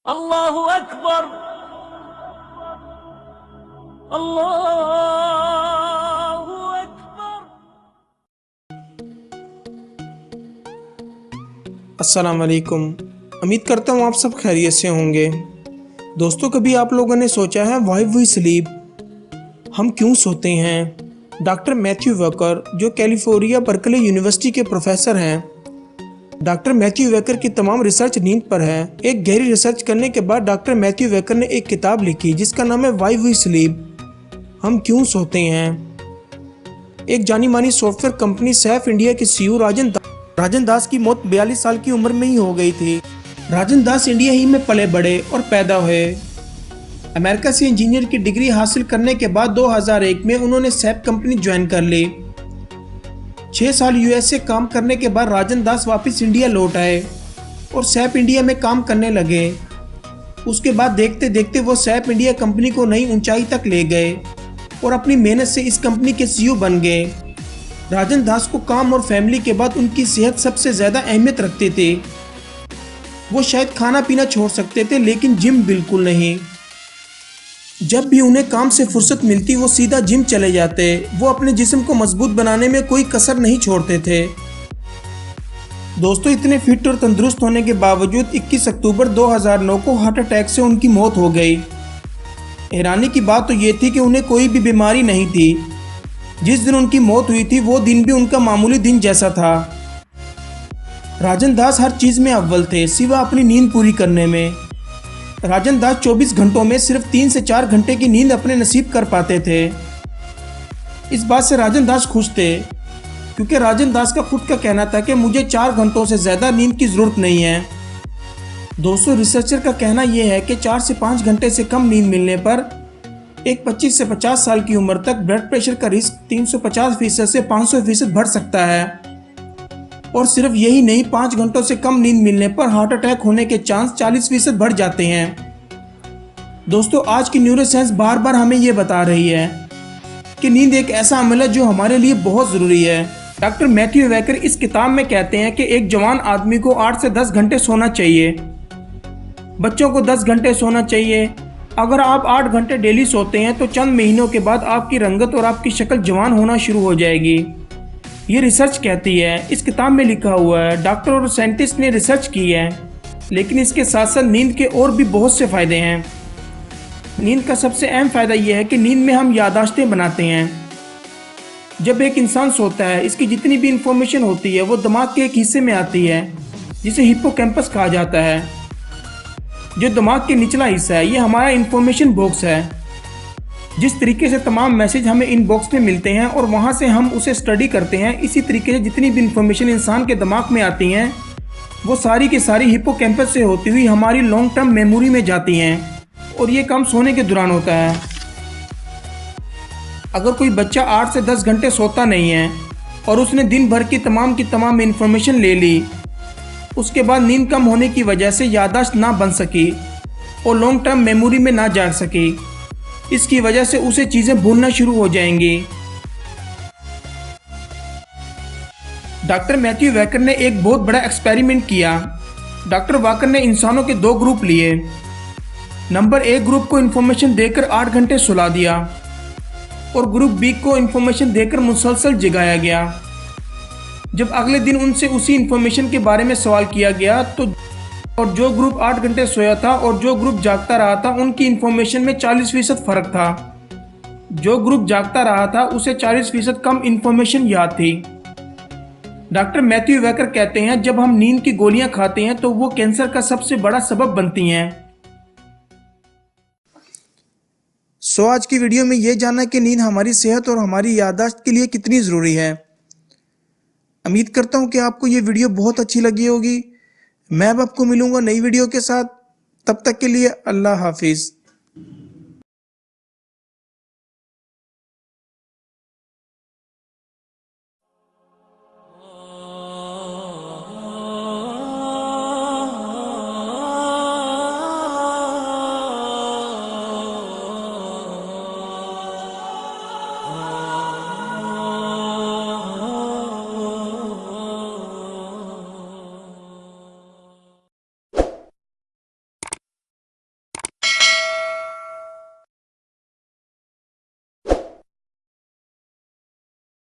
अल्लाहु अकबर, अल्लाहु अकबर। अस्सलाम वालेकुम। उम्मीद करता हूँ आप सब खैरियत से होंगे। दोस्तों, कभी आप लोगों ने सोचा है व्हाई वी स्लीप, हम क्यों सोते हैं? डॉक्टर मैथ्यू वेकर, जो कैलिफोर्निया बर्कले यूनिवर्सिटी के प्रोफेसर हैं, डॉक्टर मैथ्यू वेकर की तमाम रिसर्च नींद पर है। एक गहरी रिसर्च करने के बाद डॉक्टर मैथ्यू वेकर ने एक किताब लिखी जिसका नाम है व्हाई वी स्लीप, हम क्यों सोते हैं। एक जानी मानी सॉफ्टवेयर कंपनी सैफ इंडिया के सीईओ राजन दास की मौत 42 साल की उम्र में ही हो गई थी। राजन दास इंडिया ही में पले बड़े और पैदा हुए। अमेरिका से इंजीनियर की डिग्री हासिल करने के बाद 2001 में उन्होंने सैप कंपनी ज्वाइन कर ली। 6 साल यूएस से काम करने के बाद राजन दास वापस इंडिया लौट आए और सैप इंडिया में काम करने लगे। उसके बाद देखते देखते वो सैप इंडिया कंपनी को नई ऊंचाई तक ले गए और अपनी मेहनत से इस कंपनी के सीईओ बन गए। राजन दास को काम और फैमिली के बाद उनकी सेहत सबसे ज़्यादा अहमियत रखते थे। वो शायद खाना पीना छोड़ सकते थे लेकिन जिम बिल्कुल नहीं। जब भी उन्हें काम से फुर्सत मिलती वो सीधा जिम चले जाते। वो अपने जिस्म को मजबूत बनाने में कोई कसर नहीं छोड़ते थे। दोस्तों, इतने फिट और तंदुरुस्त होने के बावजूद 21 अक्टूबर 2009 को हार्ट अटैक से उनकी मौत हो गई। हैरानी की बात तो ये थी कि उन्हें कोई भी बीमारी नहीं थी। जिस दिन उनकी मौत हुई थी वो दिन भी उनका मामूली दिन जैसा था। राजन दास हर चीज़ में अव्वल थे सिवा अपनी नींद पूरी करने में। राजन दास 24 घंटों में सिर्फ 3 से 4 घंटे की नींद अपने नसीब कर पाते थे। इस बात से राजन दास खुश थे क्योंकि राजन दास का खुद का कहना था कि मुझे 4 घंटों से ज़्यादा नींद की ज़रूरत नहीं है। दोस्तों, रिसर्चर का कहना यह है कि 4 से 5 घंटे से कम नींद मिलने पर एक 25 से 50 साल की उम्र तक ब्लड प्रेशर का रिस्क 350% से 500% बढ़ सकता है। और सिर्फ यही नहीं, 5 घंटों से कम नींद मिलने पर हार्ट अटैक होने के चांस 40% बढ़ जाते हैं। दोस्तों, आज की न्यूरोसाइंस बार बार हमें ये बता रही है कि नींद एक ऐसा अमल है जो हमारे लिए बहुत ज़रूरी है। डॉक्टर मैथ्यू वेकर इस किताब में कहते हैं कि एक जवान आदमी को 8 से 10 घंटे सोना चाहिए। बच्चों को 10 घंटे सोना चाहिए। अगर आप 8 घंटे डेली सोते हैं तो चंद महीनों के बाद आपकी रंगत और आपकी शक्ल जवान होना शुरू हो जाएगी। ये रिसर्च कहती है, इस किताब में लिखा हुआ है। डॉक्टर और साइंटिस्ट ने रिसर्च की है, लेकिन इसके साथ साथ नींद के और भी बहुत से फ़ायदे हैं। नींद का सबसे अहम फ़ायदा यह है कि नींद में हम याददाश्तें बनाते हैं। जब एक इंसान सोता है, इसकी जितनी भी इंफॉर्मेशन होती है वो दिमाग के एक हिस्से में आती है जिसे हिप्पोकैम्पस कहा जाता है, जो दिमाग के निचला हिस्सा है। ये हमारा इंफॉर्मेशन बॉक्स है। जिस तरीके से तमाम मैसेज हमें इन बॉक्स में मिलते हैं और वहाँ से हम उसे स्टडी करते हैं, इसी तरीके से जितनी भी इंफॉर्मेशन इंसान के दिमाग में आती हैं वो सारी की सारी हिप्पोकैम्पस से होती हुई हमारी लॉन्ग टर्म मेमोरी में जाती हैं और ये काम सोने के दौरान होता है। अगर कोई बच्चा 8 से 10 घंटे सोता नहीं है और उसने दिन भर की तमाम इंफॉर्मेशन ले ली, उसके बाद नींद कम होने की वजह से याददाश्त ना बन सकी और लॉन्ग टर्म मेमोरी में ना जा सकी, इसकी वजह से उसे चीज़ें भूलना शुरू हो जाएंगी। डॉक्टर मैथ्यू वेकर ने एक बहुत बड़ा एक्सपेरिमेंट किया। डॉक्टर वेकर ने इंसानों के 2 ग्रुप लिए। नंबर 1 ग्रुप को इन्फॉर्मेशन देकर 8 घंटे सुला दिया और ग्रुप बी को इन्फॉर्मेशन देकर मुसलसल जगाया गया। जब अगले दिन उनसे उसी इन्फॉर्मेशन के बारे में सवाल किया गया तो और जो ग्रुप 8 घंटे सोया था और जो ग्रुप जागता रहा था उनकी इन्फॉर्मेशन में 40% फर्क था। जो ग्रुप जागता रहा था उसे 40% कम इन्फॉर्मेशन याद थी। डॉक्टर मैथ्यू वेकर कहते हैं, जब हम नींद की गोलियां खाते हैं तो वो कैंसर का सबसे बड़ा सबब बनती हैं। आज की वीडियो में ये जाना कि नींद हमारी सेहत और हमारी याददाश्त के लिए कितनी ज़रूरी है। उम्मीद करता हूँ कि आपको ये वीडियो बहुत अच्छी लगी होगी। मैं अब आपको मिलूंगा नई वीडियो के साथ। तब तक के लिए अल्लाह हाफिज़।